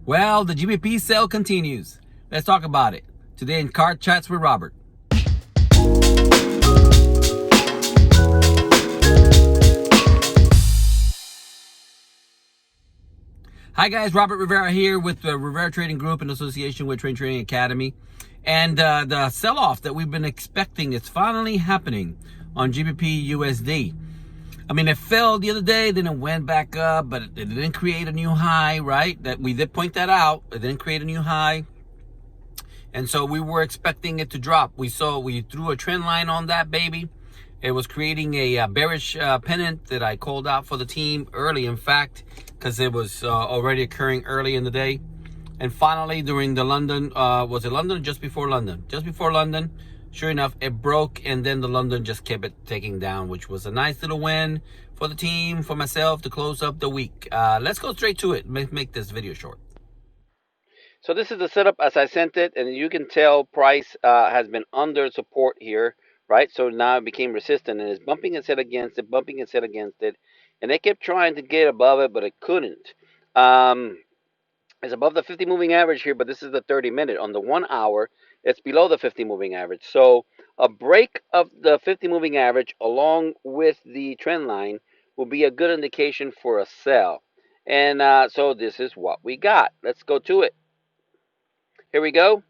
Well, the GBP sale continues. Let's talk about it today in Card Chats with Robert. Hi guys, Robert Rivera here with the Rivera Trading Group in association with Trade Trading Academy. And the sell-off that we've been expecting is finally happening on GBP USD. I mean, it fell the other day, then it went back up, but it didn't create a new high, right? That we did point that out. It didn't create a new high. And so we were expecting it to drop. We threw a trend line on that baby. It was creating a bearish pennant that I called out for the team early, in fact, because it was already occurring early in the day. And finally, during the London, was it London? Just before London. Just before London, sure enough, it broke, and then the London just kept it taking down, which was a nice little win for the team, for myself, to close up the week. Let's go straight to it. Make this video short. So this is the setup as I sent it, and you can tell price has been under support here, right? So now it became resistant, and it's bumping its head against it, bumping its head against it, and they kept trying to get above it, but it couldn't. It's above the 50 moving average here, but this is the 30-minute. On the 1 hour, it's below the 50 moving average. So a break of the 50 moving average along with the trend line will be a good indication for a sell. And so this is what we got. Let's go to it. Here we go.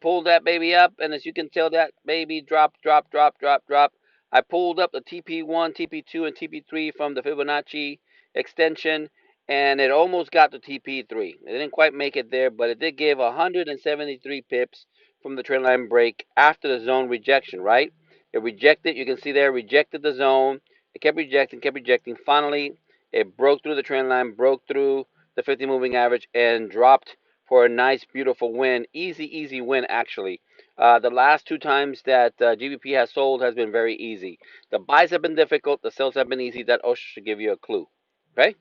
Pulled that baby up, and as you can tell, that baby drop. I pulled up the TP1, TP2, and TP3 from the Fibonacci extension, and it almost got to TP3. It didn't quite make it there, but it did give 173 pips from the trend line break after the zone rejection, right? It rejected, you can see there, rejected the zone. It kept rejecting. Finally, it broke through the trend line, broke through the 50 moving average, and dropped for a nice, beautiful win. Easy win, actually. The last two times that GBP has sold has been very easy. The buys have been difficult. The sells have been easy. That also should give you a clue. Okay?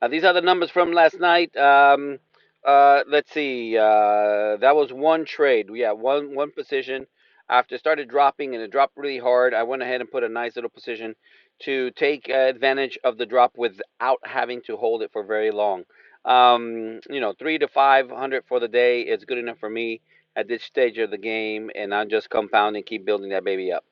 Now, these are the numbers from last night. Let's see. That was one trade. We had one position. After it started dropping, and it dropped really hard, I went ahead and put a nice little position to take advantage of the drop without having to hold it for very long. 300 to 500 for the day is good enough for me at this stage of the game, and I'll just compound and keep building that baby up.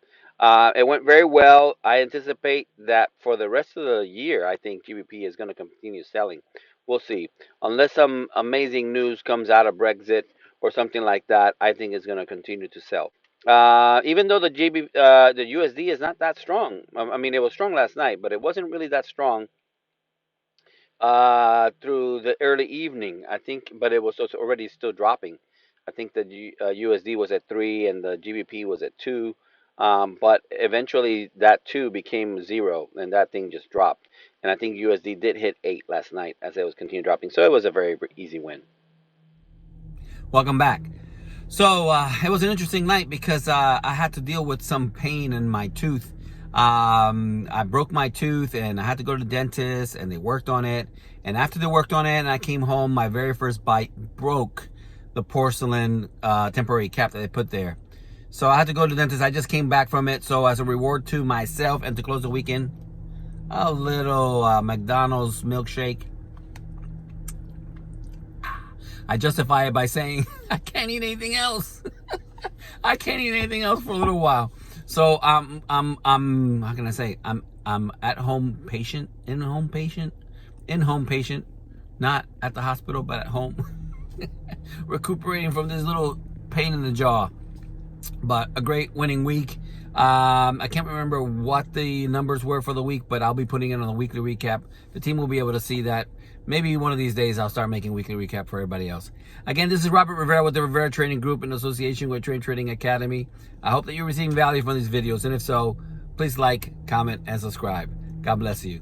It went very well. I anticipate that for the rest of the year, I think GBP is going to continue selling. We'll see. Unless some amazing news comes out of Brexit or something like that, I think it's going to continue to sell. Even though the USD is not that strong. I mean, it was strong last night, but it wasn't really that strong through the early evening, I think, but it was also already still dropping. I think the USD was at 3 and the GBP was at 2, but eventually that 2 became 0 and that thing just dropped. And I think USD did hit 8 last night as it was continuing dropping, so it was a very easy win. Welcome back. So it was an interesting night because I had to deal with some pain in my tooth. I broke my tooth and I had to go to the dentist, and they worked on it. And after they worked on it and I came home, my very first bite broke the porcelain temporary cap that they put there. So I had to go to the dentist. I just came back from it. So as a reward to myself and to close the weekend, a little McDonald's milkshake. I justify it by saying I can't eat anything else. I can't eat anything else for a little while. So I'm how can I say, I'm at home patient, in-home patient, not at the hospital, but at home, recuperating from this little pain in the jaw. But a great winning week. I can't remember what the numbers were for the week, but I'll be putting it on a weekly recap. The team will be able to see that. Maybe one of these days I'll start making weekly recap for everybody else. Again, this is Robert Rivera with the Rivera Trading Group in association with Trade Trading Academy. I hope that you're receiving value from these videos, and if so, please like, comment, and subscribe. God bless you.